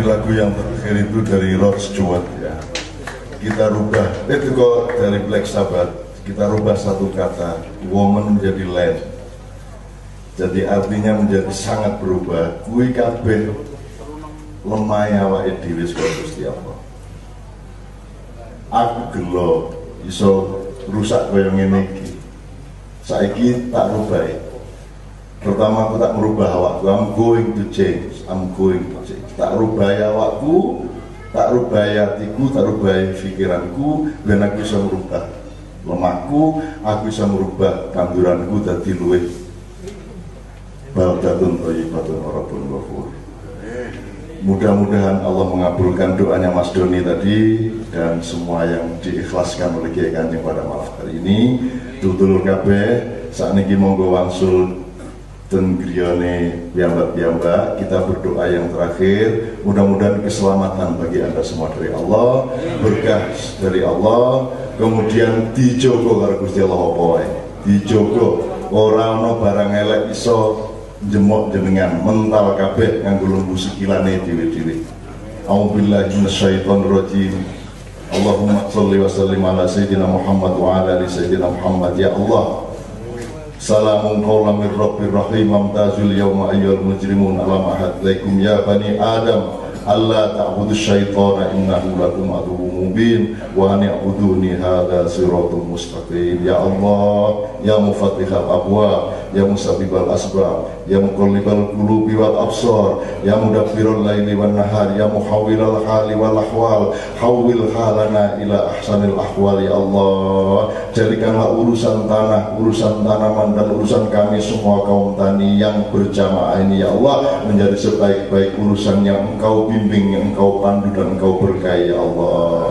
Lagu yang terakhir itu dari Rod Stewart ya. Kita rubah, itu kok dari Black Sabbath. Kita rubah satu kata, woman menjadi land. Jadi artinya menjadi sangat berubah. Kuwi kabeh lemah awake dhewe saka Gusti Allah. Aku gelo iso rusak kaya ngene iki. Saiki tak rubah. Pertama aku tak merubah awakku, I'm going to change. Tak rubah awakku, tak rubah hatiku, tak rubah pikiranku, dan aku bisa merubah lemahku, aku bisa merubah tanduranku dadi luwih baldatun thayyibatun rabbun ghafur. Mudah-mudahan Allah mengabulkan doanya Mas Doni tadi dan semua yang diikhlaskan oleh Kiai Kanjeng pada malam hari ini. Dulur kabeh sakniki monggo wangsul dan griyane piyambak-piyambak, kita berdoa yang terakhir, mudah-mudahan keselamatan bagi Anda semua dari Allah, berkah dari Allah, kemudian dijogo karo Gusti Allah apa wae. Dijogo ora ana barang elek iso jemok jenengan, mental kabeh nganggo lembu sikilane dhewe-dhewe. A'udzubillahi minasyaitonir rajim. Allahumma shalli wa sallim ala sayyidina Muhammad wa ala ali sayyidina Muhammad. Ya Allah, salamun qawlan min rabbir rahim, amtazul yawma ayyuhal mujrimun, alam ahad laikum ya bani adam alla ta'budu syaitana innahu lakum aduwwun mubin wa an i'buduni hadza siratul mustaqim. Ya Allah, ya mufattihal abwab, ya musabbibal asbab, ya muqallibal qulubi wal absar, ya mudabbiral laili wan nahar, ya muhawwilal hali wal ahwal, hawwil halana ila ahsanil ahwal. Ya Allah, jadikanlah urusan tanah, urusan tanaman dan urusan kami semua kaum tani yang berjamaah ini ya Allah menjadi sebaik-baik urusan yang Engkau bimbing, yang Engkau pandu dan Engkau berkahi ya Allah.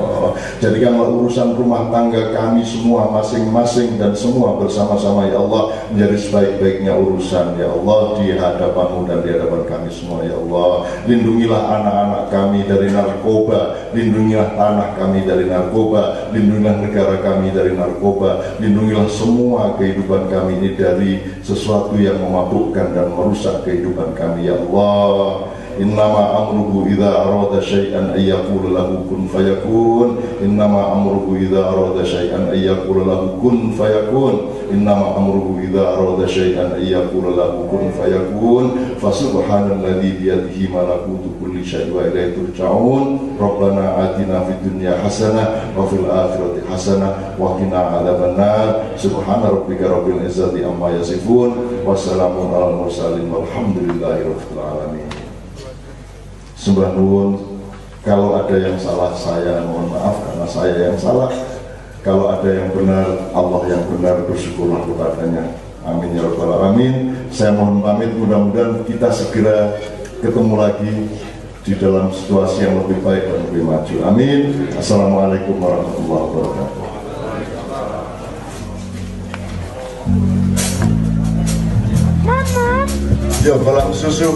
Jadikanlah urusan rumah tangga kami semua masing-masing dan semua bersama-sama ya Allah menjadi sebaik-baiknya urusan ya Allah di hadapan-Mu dan di hadapan kami semua ya Allah. Lindungilah anak-anak kami dari narkoba, lindungilah tanah kami dari narkoba, lindungilah negara kami dari narkoba, lindungilah semua kehidupan kami ini dari sesuatu yang memabukkan dan merusak kehidupan kami ya Allah. Innama amruhu idza arada syai'an ay yaqula lahu kun fayakun. Innama amruhu idza arada syai'an ay yaqula lahu kun fayakun. Innama amruhu idza arada syai'an ay yaqula lahu kun fayakun. Fasubhanalladzi biyadihi malakutu kulli syai'in wa ilaihi turja'un. Rabbana atina fid dunya hasanah wa fil akhirati hasanah wa qina adzabannar. Subhana rabbika rabbil izzati amma yasifun. Wassalamun alal mursalin walhamdulillahi rabbil alamin. Sembah nuwun, kalau ada yang salah saya mohon maaf karena saya yang salah. Kalau ada yang benar, Allah yang benar, bersyukurlah kepadanya. Amin ya rabbal alamin. Saya mohon pamit, mudah-mudahan kita segera ketemu lagi di dalam situasi yang lebih baik dan lebih maju. Amin. Assalamualaikum warahmatullahi wabarakatuh. Yo, kolam susu.